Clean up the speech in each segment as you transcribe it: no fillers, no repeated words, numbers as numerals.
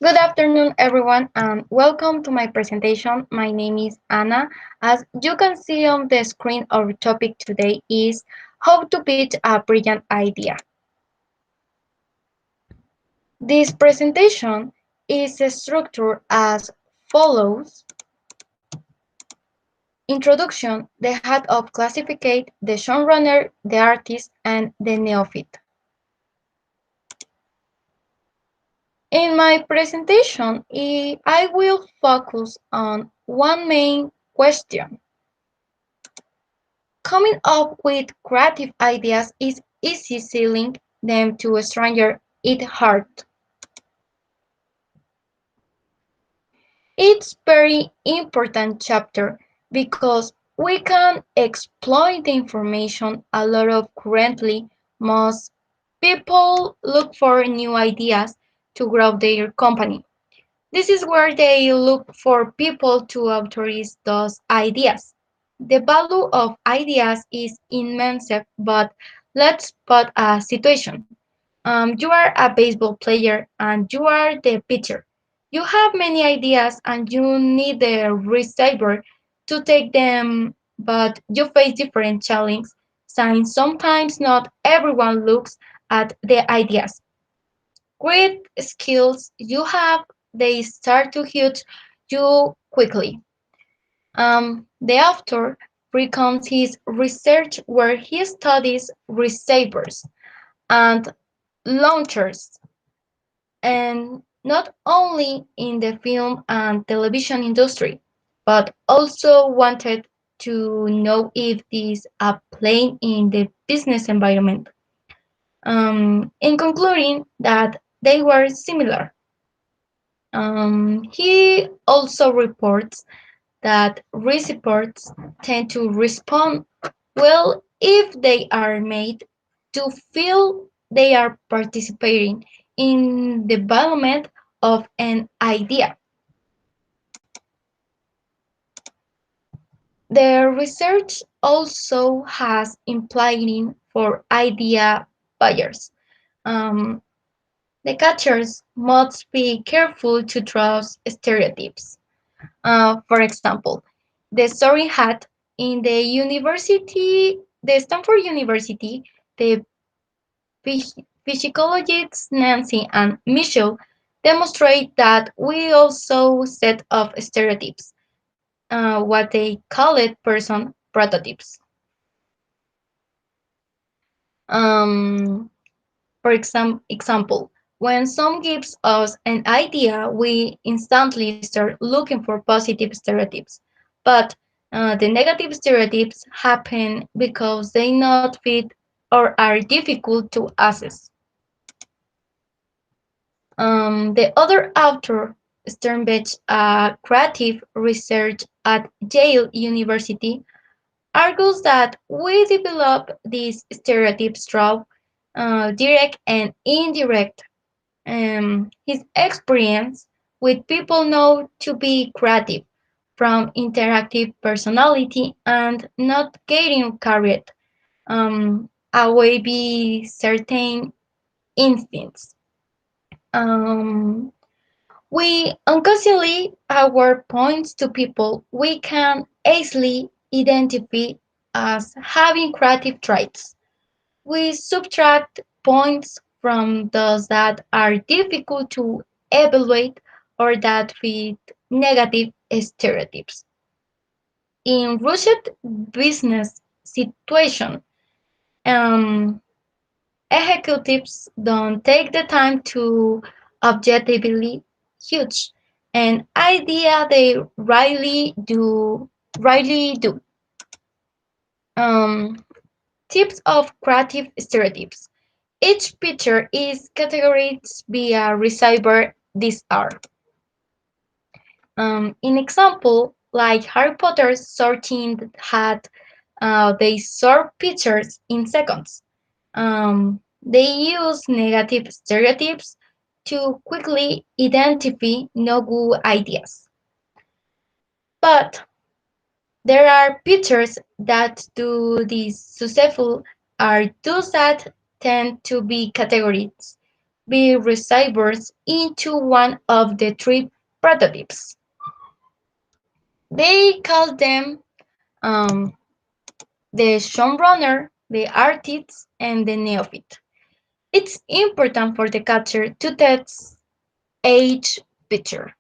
Good afternoon, everyone, and welcome to my presentation. My name is Anna. As you can see on the screen, our topic today is how to pitch a brilliant idea. This presentation is structured as follows. Introduction, the head of classificate, the showrunner, the artist, and the neophyte. In my presentation, I will focus on one main question. Coming up with creative ideas is easy, selling them to a stranger it's hard. It's very important chapter because we can exploit the information a lot of currently most people look for new ideas to grow their company. This is where they look for people to authorize those ideas. The value of ideas is immense, but let's put a situation. You are a baseball player and you are the pitcher. You have many ideas and you need the receiver to take them, but you face different challenges since sometimes not everyone looks at the ideas. Great skills you have, they start to hit you quickly. The author recounts his research where he studies receivers and launchers, and not only in the film and television industry, but also wanted to know if these apply in the business environment. In concluding that they were similar. He also reports that recipients tend to respond well if they are made to feel they are participating in the development of an idea. The research also has implying for idea buyers. Um, the catchers must be careful to trust stereotypes. For example, the story had in the Stanford University, the psychologists Nancy and Michelle demonstrate that we also set of stereotypes, what they call it person prototypes. Um, for example, when some gives us an idea, we instantly start looking for positive stereotypes. But the negative stereotypes happen because they not fit or are difficult to assess. The other author, Sternbach, creative research at Yale University, argues that we develop these stereotypes through direct and indirect. His experience with people know to be creative, from interactive personality and not getting carried away by certain instincts. Um, we unconsciously award points to people we can easily identify as having creative traits. We subtract points from those that are difficult to evaluate or that fit negative stereotypes. In rushed business situation, um, executives don't take the time to objectively judge an idea they rarely do. Um, Tips of creative stereotypes. Each picture is categorized via receiver these are. In example, like Harry Potter's sorting hat, they sort pictures in seconds. They use negative stereotypes to quickly identify no good ideas. But there are pictures that do this successful are those that tend to be categorized be receivers into one of the three prototypes. They call them um, the showrunner, the artist, and the neophyte. It's important for the catcher to test each picture.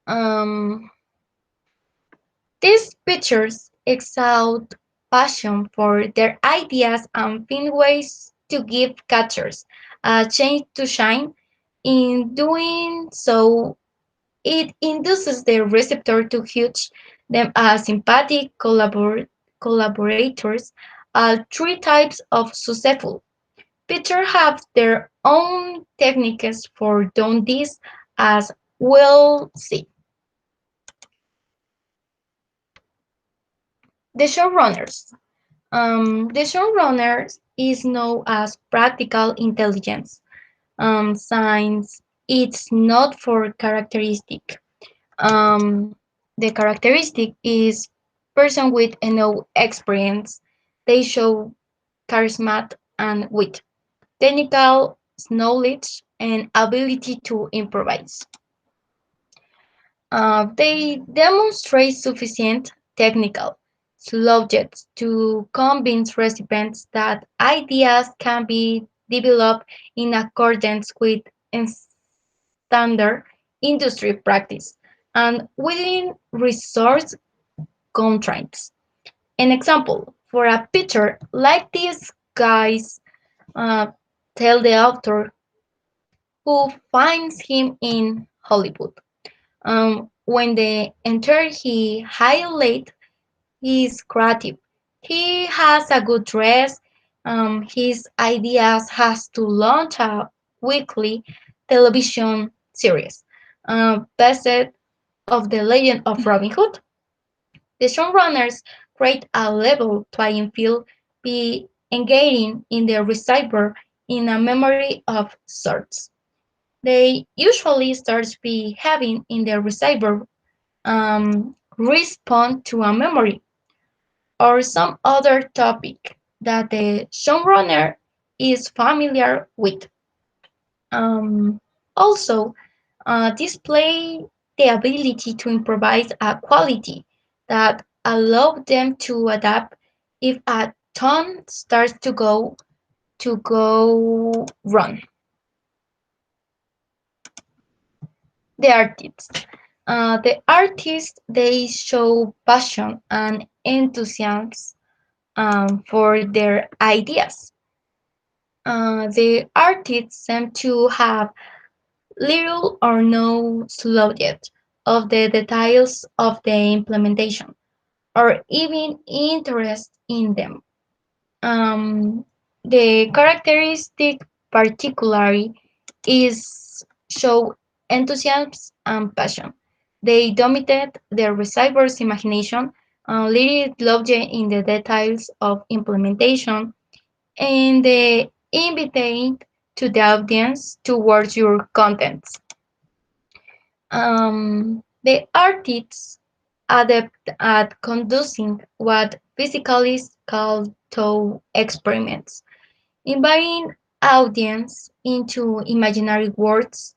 Um, these pictures exalt passion for their ideas and find ways to give catchers a chance to shine. In doing so, it induces the receptor to judge them as sympathetic collaborators. All three types of successful pitchers have their own techniques for doing this, as we'll see. The showrunners. The showrunner is known as practical intelligence. Science, it's not for characteristic. Um, the characteristic is person with no experience. They show charisma and wit, technical knowledge, and ability to improvise. They demonstrate sufficient technical subjects to convince recipients that ideas can be developed in accordance with standard industry practice and within resource constraints. An example for a picture like these guys, uh, tell the author who finds him in Hollywood. When they enter, he highlights his creative. He has a good dress. His ideas has to launch a weekly television series based of the legend of Robin Hood. The showrunners create a level playing field, be engaging in the receiver in a memory of sorts. They usually start behaving in the receiver respond to a memory or some other topic that the showrunner is familiar with. Um, Also, display the ability to improvise a quality that allow them to adapt if a tone starts to go wrong. The artists. The artists they show passion and enthusiasm for their ideas. The artists seem to have little or no knowledge of the details of the implementation, or even interest in them. Um, the characteristic particularly is show enthusiasm and passion. They dominate the receiver's imagination, little lodge in the details of implementation, and they invite to the audience towards your contents. The artists adept at conducting what physicalists call thought experiments, inviting audience into imaginary worlds.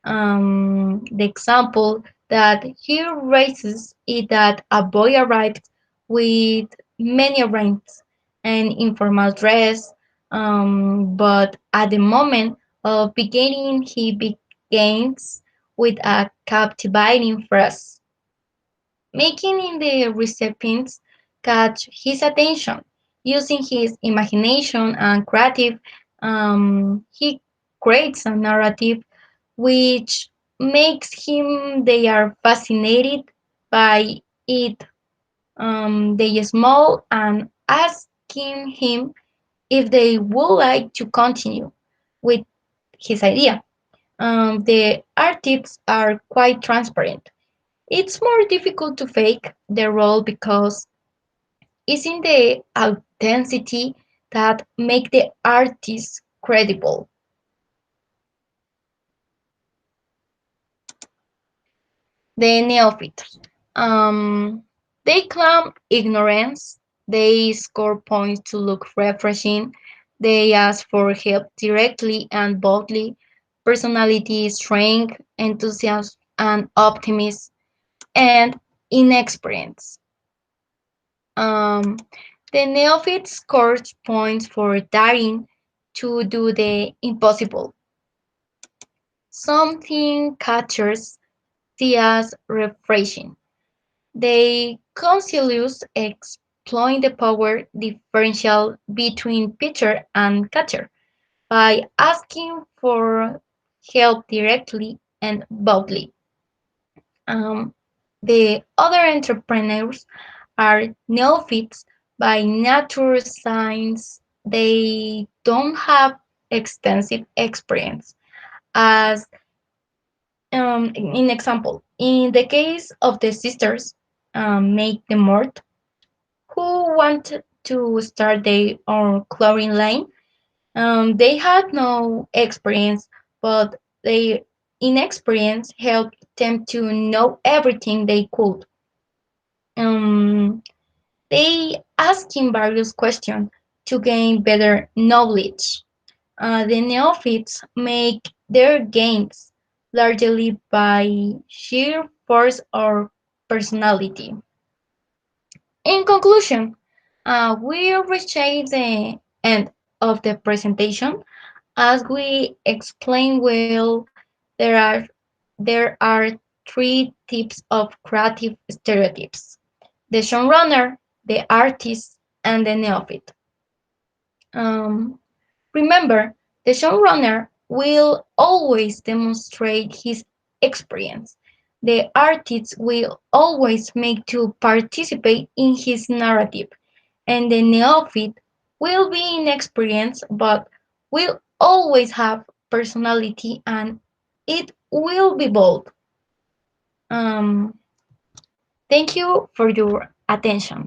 The example that he raises is that a boy arrived with many rings and informal dress, but at the moment of beginning, he begins with a captivating phrase, making in the recipients catch his attention. Using his imagination and creative, he creates a narrative which makes him they are fascinated by it. They smile and asking him if they would like to continue with his idea. The artists are quite transparent. It's more difficult to fake the role because it's in the authenticity that make the artist credible. The neophytes. They claim ignorance. They score points to look refreshing. They ask for help directly and boldly. Personality, strength, enthusiasm, and optimism, and inexperience. Um, the neophyte scores points for daring to do the impossible, something catchers see as refreshing. They conscious exploit the power differential between pitcher and catcher by asking for help directly and boldly. Um, the other entrepreneurs are neophytes by nature science. They don't have extensive experience. As in example, in the case of the sisters, make the mort who wanted to start their own clothing line. They had no experience, but their inexperience helped them to know everything they could. Um, they asking various questions to gain better knowledge. The neophytes make their gains largely by sheer force or personality. In conclusion, we reached the end of the presentation. As we explained well, there are there are three types of creative stereotypes: the showrunner, the artist, and the neophyte. Um, Remember, the showrunner will always demonstrate his experience. The artist will always make to participate in his narrative, and the neophyte will be inexperienced but will always have personality and it will be bold. Um, Thank you for your attention.